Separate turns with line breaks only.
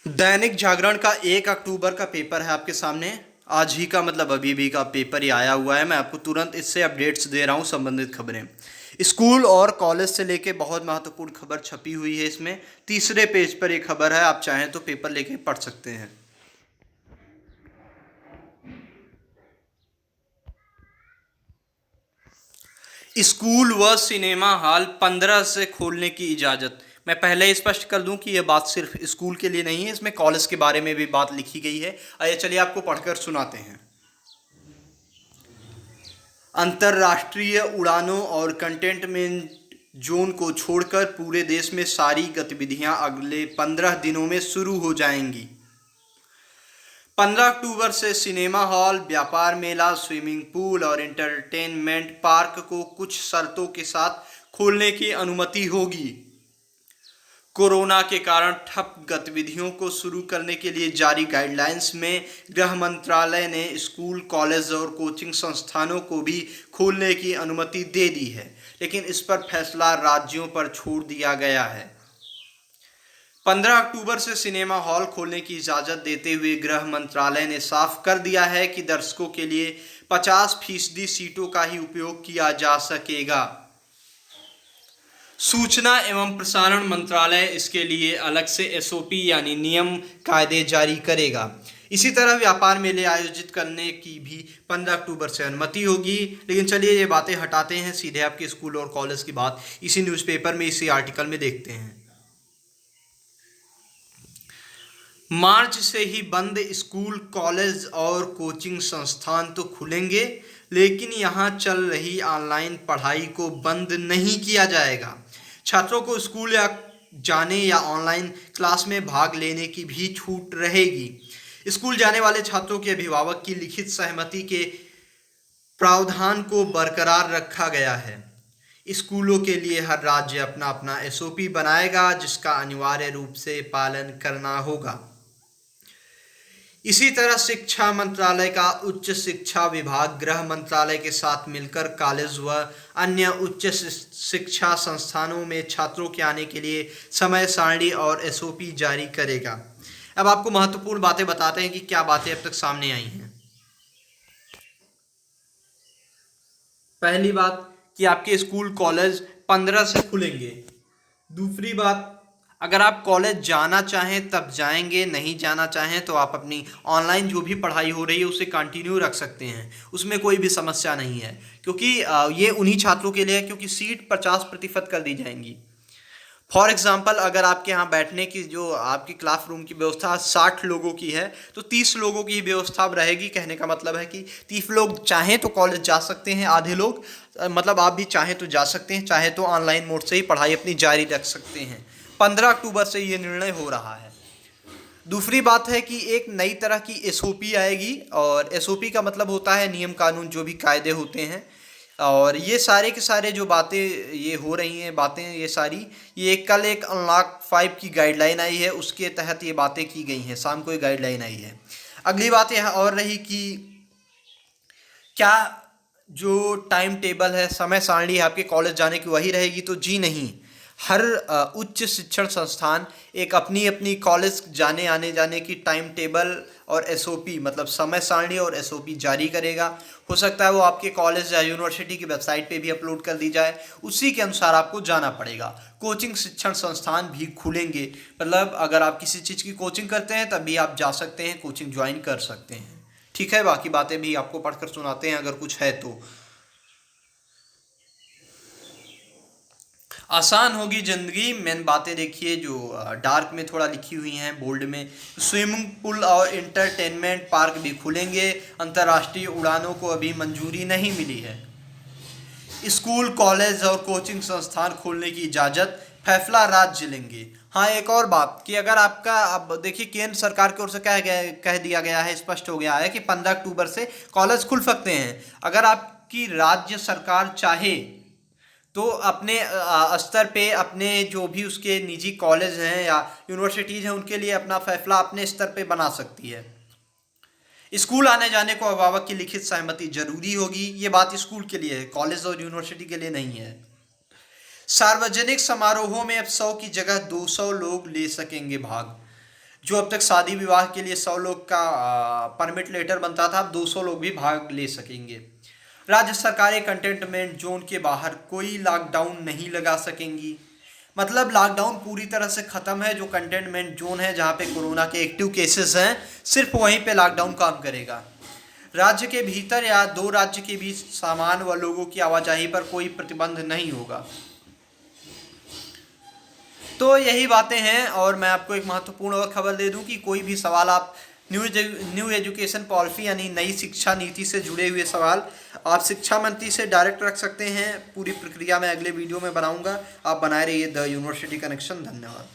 दैनिक जागरण का 1 अक्टूबर का पेपर है आपके सामने। आज ही का मतलब अभी भी का पेपर ही आया हुआ है। मैं आपको तुरंत इससे अपडेट्स दे रहा हूँ, संबंधित खबरें। स्कूल और कॉलेज से लेके बहुत महत्वपूर्ण खबर छपी हुई है इसमें। तीसरे पेज पर ये खबर है, आप चाहें तो पेपर लेके पढ़ सकते हैं। स्कूल व सिनेमा हॉल 15 से खोलने की इजाज़त। मैं पहले ही स्पष्ट कर दूं कि यह बात सिर्फ स्कूल के लिए नहीं है, इसमें कॉलेज के बारे में भी बात लिखी गई है। आइए चलिए आपको पढ़कर सुनाते हैं। अंतर्राष्ट्रीय उड़ानों और कंटेनमेंट जोन को छोड़कर पूरे देश में सारी गतिविधियां अगले 15 दिनों में शुरू हो जाएंगी। 15 अक्टूबर से सिनेमा हॉल, व्यापार मेला, स्विमिंग पूल और एंटरटेनमेंट पार्क को कुछ शर्तों के साथ खोलने की अनुमति होगी। कोरोना के कारण ठप गतिविधियों को शुरू करने के लिए जारी गाइडलाइंस में गृह मंत्रालय ने स्कूल, कॉलेज और कोचिंग संस्थानों को भी खोलने की अनुमति दे दी है, लेकिन इस पर फैसला राज्यों पर छोड़ दिया गया है। 15 अक्टूबर से सिनेमा हॉल खोलने की इजाज़त देते हुए गृह मंत्रालय ने साफ कर दिया है कि दर्शकों के लिए 50% सीटों का ही उपयोग किया जा सकेगा। सूचना एवं प्रसारण मंत्रालय इसके लिए अलग से एसओपी यानी नियम कायदे जारी करेगा। इसी तरह व्यापार मेले आयोजित करने की भी 15 अक्टूबर से अनुमति होगी। लेकिन चलिए ये बातें हटाते हैं, सीधे आपके स्कूल और कॉलेज की बात इसी न्यूज़पेपर में, इसी आर्टिकल में देखते हैं। मार्च से ही बंद स्कूल, कॉलेज और कोचिंग संस्थान तो खुलेंगे, लेकिन यहाँ चल रही ऑनलाइन पढ़ाई को बंद नहीं किया जाएगा। छात्रों को स्कूल या जाने या ऑनलाइन क्लास में भाग लेने की भी छूट रहेगी। स्कूल जाने वाले छात्रों के अभिभावक की लिखित सहमति के प्रावधान को बरकरार रखा गया है। स्कूलों के लिए हर राज्य अपना अपना एसओपी बनाएगा, जिसका अनिवार्य रूप से पालन करना होगा। इसी तरह शिक्षा मंत्रालय का उच्च शिक्षा विभाग गृह मंत्रालय के साथ मिलकर कॉलेज व अन्य उच्च शिक्षा संस्थानों में छात्रों के आने के लिए समय सारणी और एसओपी जारी करेगा। अब आपको महत्वपूर्ण बातें बताते हैं कि क्या बातें अब तक सामने आई हैं। पहली बात कि आपके स्कूल, कॉलेज 15 से खुलेंगे। दूसरी बात, अगर आप कॉलेज जाना चाहें तब जाएंगे, नहीं जाना चाहें तो आप अपनी ऑनलाइन जो भी पढ़ाई हो रही है उसे कंटिन्यू रख सकते हैं, उसमें कोई भी समस्या नहीं है। क्योंकि ये उन्हीं छात्रों के लिए है क्योंकि सीट 50% कर दी जाएंगी। फॉर एग्जाम्पल, अगर आपके यहाँ बैठने की जो आपकी क्लासरूम की व्यवस्था 60 लोगों की है तो 30 लोगों की व्यवस्था अब रहेगी। कहने का मतलब है कि 30 लोग चाहें तो कॉलेज जा सकते हैं, आधे लोग मतलब आप भी चाहें तो जा सकते हैं, चाहे तो ऑनलाइन मोड से ही पढ़ाई अपनी जारी रख सकते हैं। 15 अक्टूबर से ये निर्णय हो रहा है। दूसरी बात है कि एक नई तरह की एसओपी आएगी, और एसओपी का मतलब होता है नियम कानून, जो भी कायदे होते हैं। और ये सारे के सारे जो बातें ये हो रही हैं, बातें ये सारी, ये कल एक अनलॉक 5 की गाइडलाइन आई है, उसके तहत ये बातें की गई हैं। शाम को ये गाइडलाइन आई है। अगली बात यह और रही कि क्या जो टाइम टेबल है, समय सारणी है आपके कॉलेज जाने की वही रहेगी, तो जी नहीं। हर उच्च शिक्षण संस्थान एक अपनी अपनी कॉलेज जाने आने जाने की टाइम टेबल और एसओपी मतलब समय सारणी और एसओपी जारी करेगा। हो सकता है वो आपके कॉलेज या यूनिवर्सिटी की वेबसाइट पे भी अपलोड कर दी जाए, उसी के अनुसार आपको जाना पड़ेगा। कोचिंग शिक्षण संस्थान भी खुलेंगे, मतलब अगर आप किसी चीज़ की कोचिंग करते हैं तब भी आप जा सकते हैं, कोचिंग ज्वाइन कर सकते हैं। ठीक है, बाकी बातें भी आपको पढ़कर सुनाते हैं अगर कुछ है तो। आसान होगी ज़िंदगी, मेन बातें देखिए जो डार्क में थोड़ा लिखी हुई हैं, बोल्ड में। स्विमिंग पूल और इंटरटेनमेंट पार्क भी खुलेंगे। अंतर्राष्ट्रीय उड़ानों को अभी मंजूरी नहीं मिली है। स्कूल, कॉलेज और कोचिंग संस्थान खोलने की इजाज़त, फैसला राज्य लेंगे। हाँ, एक और बात कि अगर आपका, अब देखिए केंद्र सरकार की ओर से कह दिया गया है, स्पष्ट हो गया है कि 15 अक्टूबर से कॉलेज खुल सकते हैं। अगर आपकी राज्य सरकार चाहे तो अपने स्तर पे अपने जो भी उसके निजी कॉलेज हैं या यूनिवर्सिटीज़ हैं उनके लिए अपना फैसला अपने स्तर पे बना सकती है। स्कूल आने जाने को अभिभावक की लिखित सहमति जरूरी होगी। ये बात स्कूल के लिए है, कॉलेज और यूनिवर्सिटी के लिए नहीं है। सार्वजनिक समारोहों में अब 100 की जगह 200 लोग ले सकेंगे भाग। जो अब तक शादी विवाह के लिए 100 लोग का परमिट लेटर बनता था, अब 200 लोग भी भाग ले सकेंगे। राज्य सरकारें कंटेनमेंट जोन के बाहर कोई लॉकडाउन नहीं लगा सकेंगी। मतलब लॉकडाउन पूरी तरह से ख़त्म है। जो कंटेनमेंट जोन है, जहाँ पे कोरोना के एक्टिव केसेस हैं, सिर्फ वहीं पे लॉकडाउन काम करेगा। राज्य के भीतर या दो राज्य के बीच सामान व लोगों की आवाजाही पर कोई प्रतिबंध नहीं होगा। तो यही बातें हैं। और मैं आपको एक महत्वपूर्ण और खबर दे दूं कि कोई भी सवाल आप न्यू एजुकेशन पॉलिसी यानी नई शिक्षा नीति से जुड़े हुए सवाल आप शिक्षा मंत्री से डायरेक्ट रख सकते हैं। पूरी प्रक्रिया मैं अगले वीडियो में बनाऊंगा। आप बनाए रहिए द यूनिवर्सिटी कनेक्शन। धन्यवाद।